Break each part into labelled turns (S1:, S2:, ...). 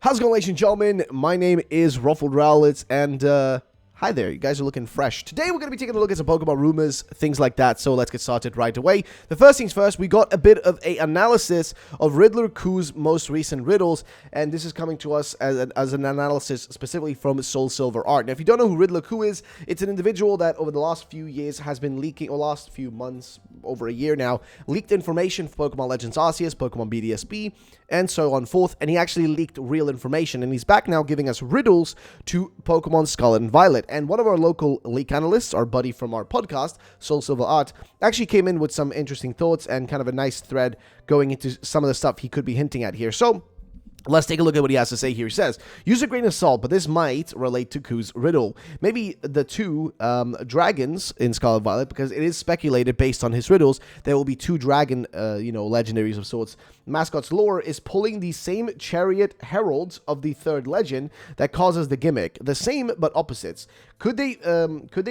S1: How's it going, ladies and gentlemen? My name is Ruffled Rowlets, and hi there. You guys are looking fresh. Today we're going to be taking a look at some Pokemon rumors, things like that, so let's get started right away. The first things first, we got a bit of an analysis of Riddler Q's most recent riddles, and this is coming to us as an analysis specifically from Soul Silver Art. Now, if you don't know who Riddler Q is, it's an individual that over the last few years has been leaking, or last few months, over a year now, leaked information for Pokemon Legends Arceus, Pokemon BDSP, and so on forth, and he actually leaked real information, and he's back now giving us riddles to Pokemon Scarlet and Violet. And one of our local leak analysts, our buddy from our podcast, Soul Silver Art, actually came in with some interesting thoughts and kind of a nice thread going into some of the stuff he could be hinting at here. So let's take a look at what he has to say here. He says, use a grain of salt, but this might relate to Q's riddle. Maybe the two dragons in Scarlet Violet, because it is speculated based on his riddles, there will be two dragon, legendaries of sorts. Mascot's lore is pulling the same chariot heralds of the third legend that causes the gimmick. The same, but opposites. Could they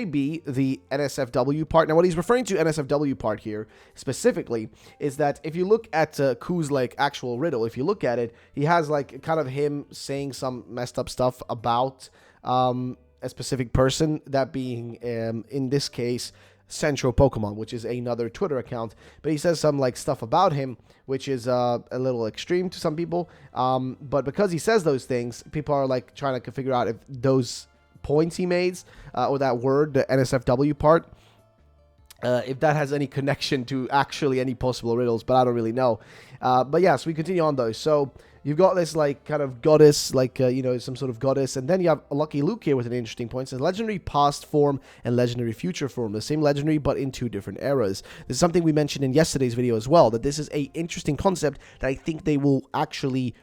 S1: be the NSFW part? Now, what he's referring to NSFW part here, specifically, is that if you look at Q's, actual riddle, if you look at it, he has, kind of him saying some messed up stuff about a specific person, that being, in this case, Central Pokemon, which is another Twitter account. But he says some, stuff about him, which is a little extreme to some people. But because he says those things, people are, trying to figure out if those points he made, or that word, the NSFW part, if that has any connection to actually any possible riddles, but I don't really know. But yeah, so we continue on though. So you've got this kind of goddess, some sort of goddess, and then you have a Lucky Luke here with an interesting point. It says legendary past form and legendary future form, the same legendary but in two different eras. This is something we mentioned in yesterday's video as well, that this is a interesting concept that I think they will actually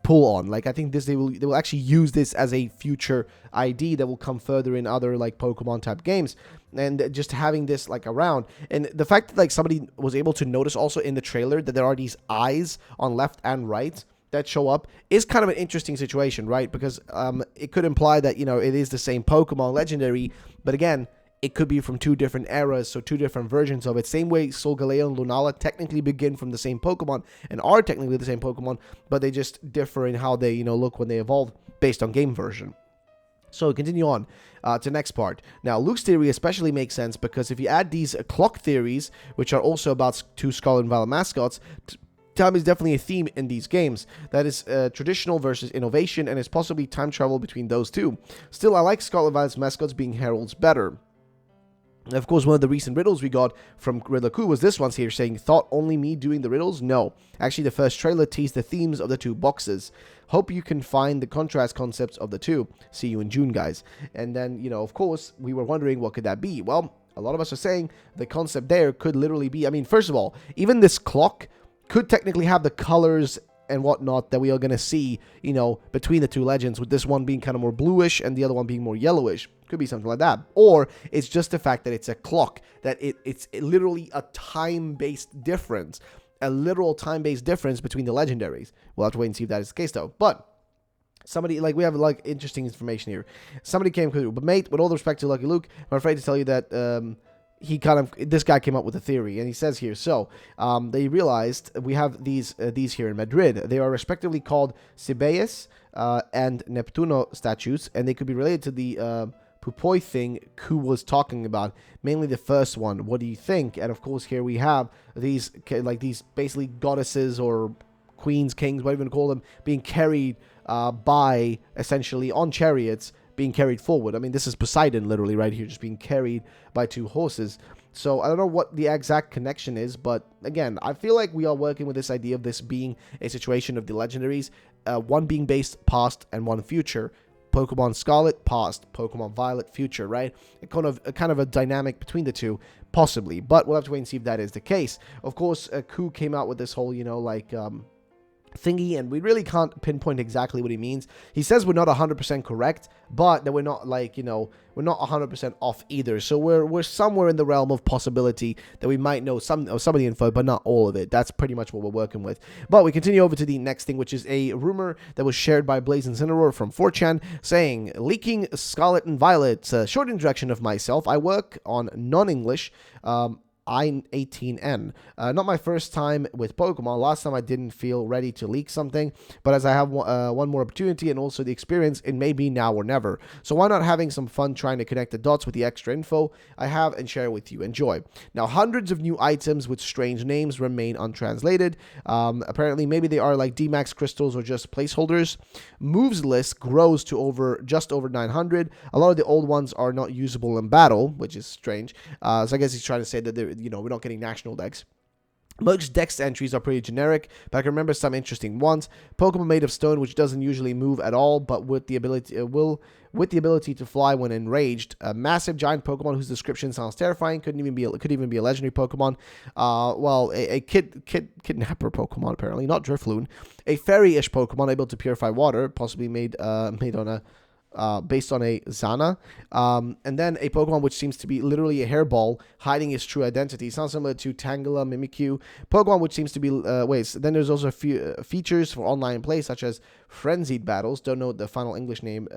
S1: pull on. I think they will actually use this as a future ID that will come further in other Pokemon type games, and just having this around, and the fact that somebody was able to notice also in the trailer that there are these eyes on left and right that show up is kind of an interesting situation, right? Because it could imply that it is the same Pokemon legendary, but again, it could be from two different eras, so two different versions of it. Same way Solgaleo and Lunala technically begin from the same Pokemon and are technically the same Pokemon, but they just differ in how they, look when they evolve based on game version. So continue on to next part. Now, Luke's theory especially makes sense because if you add these clock theories, which are also about two Scarlet and Violet mascots, time is definitely a theme in these games. That is traditional versus innovation, and is possibly time travel between those two. Still, I like Scarlet and Violet's mascots being heralds better. Of course, one of the recent riddles we got from Riddler Q was this one here, saying, thought only me doing the riddles? No. Actually, the first trailer teased the themes of the two boxes. Hope you can find the contrast concepts of the two. See you in June, guys. And then, of course, we were wondering what could that be? Well, a lot of us are saying the concept there could literally be, first of all, even this clock could technically have the colors and whatnot that we are going to see, between the two legends, with this one being kind of more bluish and the other one being more yellowish. Could be something like that. Or it's just the fact that it's a clock, that it's literally a time-based difference, a literal time-based difference between the legendaries. We'll have to wait and see if that is the case, though. But somebody, we have, interesting information here. Somebody came through, but mate, with all the respect to Lucky Luke, I'm afraid to tell you that, this guy came up with a theory, and he says here, so, they realized we have these here in Madrid. They are respectively called Cibeles, and Neptuno statues, and they could be related to the, Pupoi thing Q was talking about, mainly the first one. What do you think? And of course, here we have these, these basically goddesses or queens, kings, whatever you want to call them, being carried, by, essentially, on chariots, being carried forward. This is Poseidon literally right here, just being carried by two horses. So I don't know what the exact connection is, but again, I feel like we are working with this idea of this being a situation of the legendaries, one being based past and one future. Pokemon Scarlet, past. Pokemon Violet, future, right? Kind of a dynamic between the two, possibly. But we'll have to wait and see if that is the case. Of course, Q came out with this whole, thingy, and we really can't pinpoint exactly what he means. He says we're not 100% correct, but that we're not we're not 100% off either. So we're somewhere in the realm of possibility that we might know some of the info, but not all of it. That's pretty much what we're working with. But we continue over to the next thing, which is a rumor that was shared by Blaze Incineroar from 4chan, saying, leaking Scarlet and Violet. Short introduction of myself. I work on non-English I18N. Not my first time with Pokemon. Last time I didn't feel ready to leak something, but as I have one more opportunity and also the experience, it may be now or never. So why not having some fun trying to connect the dots with the extra info I have and share with you. Enjoy. Now, hundreds of new items with strange names remain untranslated. Apparently, maybe they are like D-Max crystals or just placeholders. Moves list grows to just over 900. A lot of the old ones are not usable in battle, which is strange. So I guess he's trying to say that we're not getting national decks. Most dex entries are pretty generic, but I can remember some interesting ones. Pokemon made of stone, which doesn't usually move at all, but with the ability to fly when enraged. A massive giant Pokemon whose description sounds terrifying. Could even be a legendary Pokemon. A kidnapper Pokemon apparently, not Drifloon. A fairy-ish Pokemon able to purify water, possibly made on a. Based on a Zana, and then a Pokemon which seems to be literally a hairball hiding its true identity. Sounds similar to Tangela, Mimikyu. Pokemon which seems to be then there's also a few features for online play, such as frenzied battles. Don't know the final English name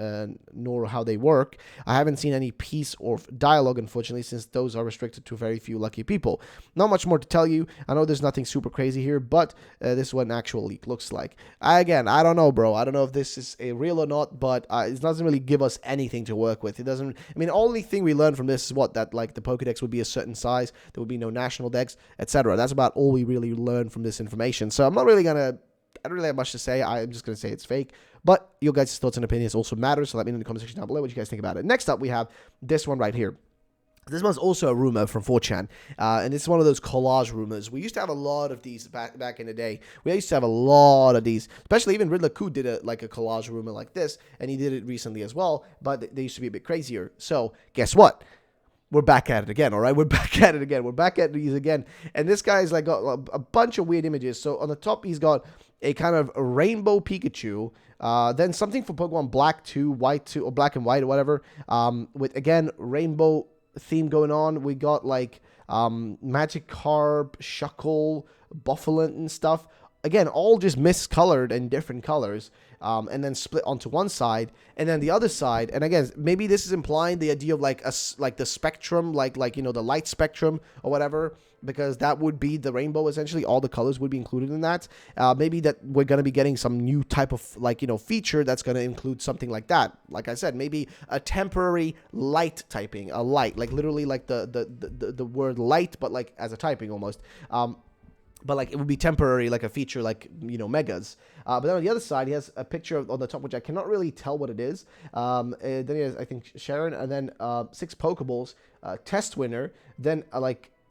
S1: nor how they work. I haven't seen any piece or dialogue, unfortunately, since those are restricted to very few lucky people. Not much more to tell you. I know there's nothing super crazy here, but this is what an actual leak looks like. Again, I don't know, bro. I don't know if this is a real or not, but it doesn't really give us anything to work with. It doesn't. I mean, only thing we learned from this is that like the Pokédex would be a certain size. There would be no national decks, etc. That's about all we really learned from this information. So I don't really have much to say. I'm just going to say it's fake. But your guys' thoughts and opinions also matter. So let me know in the comment section down below what you guys think about it. Next up, we have this one right here. This one's also a rumor from 4chan, and it's one of those collage rumors. We used to have a lot of these back in the day. We used to have a lot of these, especially even Riddler Koo did a collage rumor like this, and he did it recently as well, but they used to be a bit crazier. So guess what? We're back at it again, all right? We're back at it again. We're back at these again. And this guy's like got a bunch of weird images. So on the top, he's got a kind of a rainbow Pikachu, then something for Pokemon Black 2, White 2, or Black and White or whatever, with, again, rainbow theme going on. We got like Magikarp, Shuckle, Bouffalant and stuff. Again, all just miscolored and different colors, and then split onto one side, and then the other side. And again, maybe this is implying the idea of like the spectrum, like the light spectrum or whatever, because that would be the rainbow essentially. All the colors would be included in that. Maybe that we're gonna be getting some new type of feature that's gonna include something like that. Like I said, maybe a temporary light typing, a light, like literally like the word light, but like as a typing almost. But like it would be temporary, like a feature, like megas. But then on the other side, he has a picture on the top, which I cannot really tell what it is. Then he has, I think, Sharon, and then 6 Pokeballs, test winner, then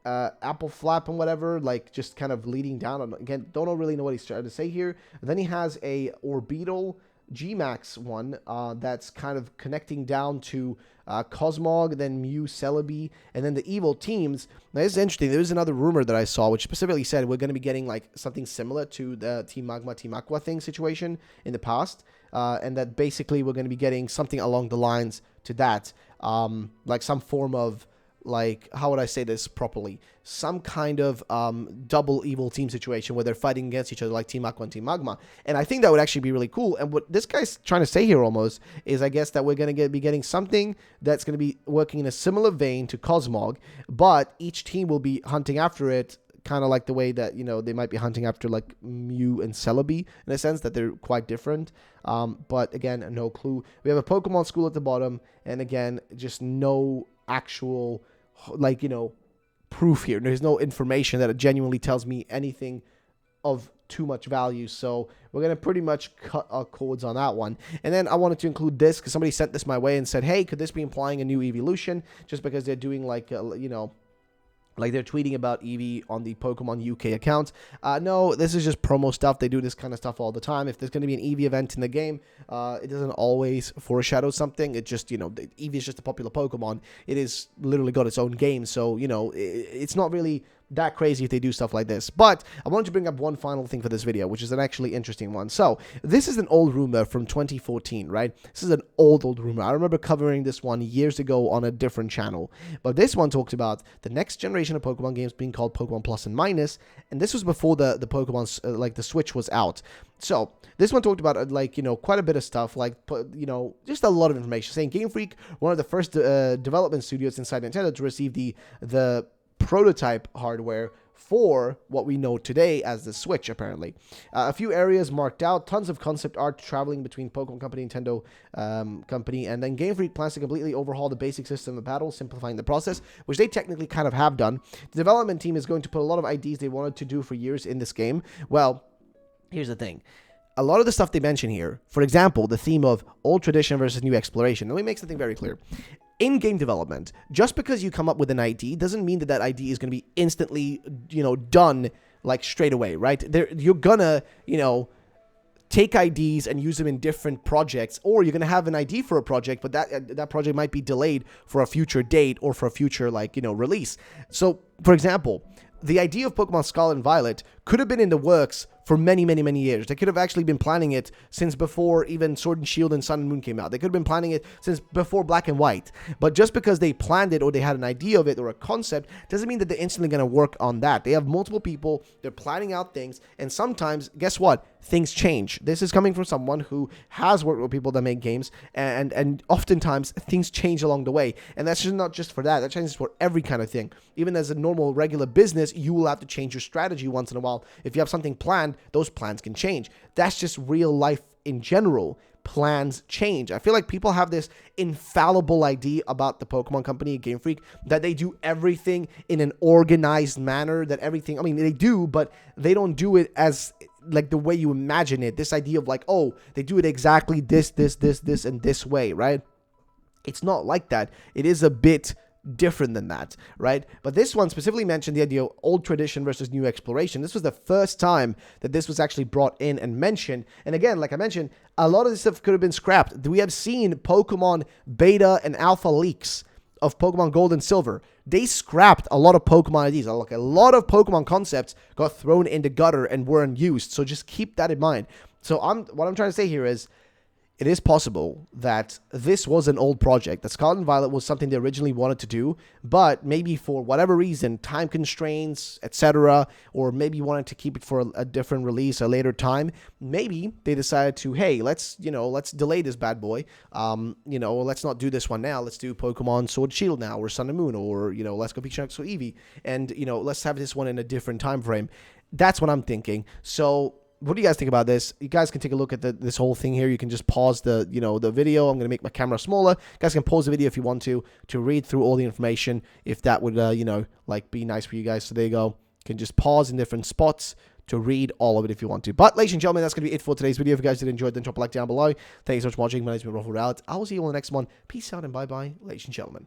S1: apple flap and whatever, like just kind of leading down. Again, don't really know what he's trying to say here. And then he has a Orbital G-Max one that's kind of connecting down to Cosmog, then Mew, Celebi, and then the evil teams. Now, this is interesting. There's another rumor that I saw which specifically said we're going to be getting like something similar to the Team Magma, Team Aqua thing situation in the past, and that basically we're going to be getting something along the lines to that, like some form of, like, how would I say this properly? Some kind of double evil team situation where they're fighting against each other like Team Aqua and Team Magma. And I think that would actually be really cool. And what this guy's trying to say here almost is, I guess, that we're going to be getting something that's going to be working in a similar vein to Cosmog, but each team will be hunting after it, kind of like the way that, they might be hunting after like Mew and Celebi, in a sense that they're quite different. But again, no clue. We have a Pokemon school at the bottom, and again, just no actual proof here. There's no information that genuinely tells me anything of too much value, so we're gonna pretty much cut our cords on that one. And then I wanted to include this because somebody sent this my way and said, hey, could this be implying a new evolution, just because they're doing like like they're tweeting about Eevee on the Pokemon UK account. No, this is just promo stuff. They do this kind of stuff all the time. If there's going to be an Eevee event in the game, it doesn't always foreshadow something. It just, Eevee is just a popular Pokemon. It is literally got its own game. So, it's not really that crazy if they do stuff like this. But I wanted to bring up one final thing for this video, which is an actually interesting one. So this is an old rumor from 2014, right? This is an old rumor. I remember covering this one years ago on a different channel. But this one talked about the next generation of Pokemon games being called Pokemon Plus and Minus, and this was before the Pokemon's like the Switch was out. So this one talked about quite a bit of stuff, like just a lot of information, saying Game Freak, one of the first development studios inside Nintendo to receive the prototype hardware for what we know today as the Switch, apparently. A few areas marked out, tons of concept art traveling between Pokemon Company, Nintendo Company, and then Game Freak plans to completely overhaul the basic system of battle, simplifying the process, which they technically kind of have done. The development team is going to put a lot of ideas they wanted to do for years in this game. Well, here's the thing. A lot of the stuff they mention here, for example, the theme of old tradition versus new exploration, let me make something very clear. In game development, just because you come up with an ID doesn't mean that that ID is going to be instantly, done like straight away, right? You're gonna, take IDs and use them in different projects, or you're gonna have an ID for a project, but that project might be delayed for a future date or for a future release. So, for example, the idea of Pokemon Scarlet and Violet could have been in the works for many, many, many years. They could have actually been planning it since before even Sword and Shield and Sun and Moon came out. They could have been planning it since before Black and White. But just because they planned it or they had an idea of it or a concept doesn't mean that they're instantly going to work on that. They have multiple people. They're planning out things. And sometimes, guess what? Things change. This is coming from someone who has worked with people that make games. And oftentimes, things change along the way. And that's just not just for that. That changes for every kind of thing. Even as a normal, regular business, you will have to change your strategy once in a while. If you have something planned, those plans can change. That's just real life in general. Plans change. I feel like people have this infallible idea about the Pokemon Company, Game Freak, that they do everything in an organized manner, that everything, I mean, they do, but they don't do it as like the way you imagine it. This idea of like, oh, they do it exactly this, and this way, right? It's not like that. It is a bit different than that, right? But this one specifically mentioned the idea of old tradition versus new exploration. This was the first time that this was actually brought in and mentioned. And again, like I mentioned, a lot of this stuff could have been scrapped. We have seen Pokemon beta and alpha leaks of Pokemon Gold and Silver. They scrapped a lot of Pokemon IDs. Like a lot of Pokemon concepts got thrown in the gutter and weren't used. So just keep that in mind. So what I'm trying to say here is, it is possible that this was an old project, that Scarlet and Violet was something they originally wanted to do, but maybe for whatever reason, time constraints, etc., or maybe wanted to keep it for a different release, a later time, maybe they decided to, hey, let's delay this bad boy. Let's not do this one now. Let's do Pokemon Sword Shield now, or Sun and Moon, or, let's go Pikachu X or Eevee, and, let's have this one in a different time frame. That's what I'm thinking. So, what do you guys think about this? You guys can take a look at this whole thing here. You can just pause the video. I'm going to make my camera smaller. You guys can pause the video if you want to read through all the information, if that would, be nice for you guys. So there you go. You can just pause in different spots to read all of it if you want to. But, ladies and gentlemen, that's going to be it for today's video. If you guys did enjoy it, then drop a like down below. Thank you so much for watching. My name is Ruffled. I will see you on the next one. Peace out and bye-bye, ladies and gentlemen.